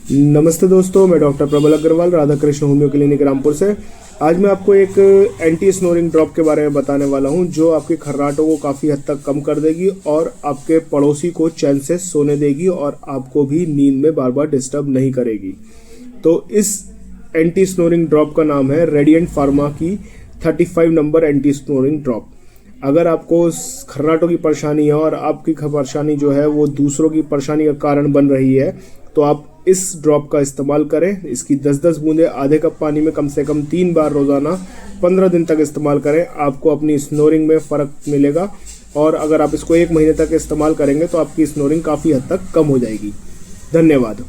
नमस्ते दोस्तों, मैं डॉक्टर प्रबल अग्रवाल, राधा कृष्ण होम्यो क्लिनिक रामपुर से। आज मैं आपको एक एंटी स्नोरिंग ड्रॉप के बारे में बताने वाला हूं, जो आपके खर्राटों को काफ़ी हद तक कम कर देगी और आपके पड़ोसी को चैन से सोने देगी और आपको भी नींद में बार बार डिस्टर्ब नहीं करेगी। तो इस एंटी स्नोरिंग ड्रॉप का नाम है रेडिएंट फार्मा की 35 नंबर एंटी स्नोरिंग ड्रॉप। अगर आपको खर्राटों की परेशानी है और आपकी परेशानी जो है वो दूसरों की परेशानी का कारण बन रही है, तो आप इस ड्रॉप का इस्तेमाल करें। इसकी 10-10 बूंदें आधे कप पानी में कम से कम 3 बार रोज़ाना 15 दिन तक इस्तेमाल करें। आपको अपनी स्नोरिंग में फ़र्क मिलेगा और अगर आप इसको 1 महीने तक इस्तेमाल करेंगे तो आपकी स्नोरिंग काफ़ी हद तक कम हो जाएगी। धन्यवाद।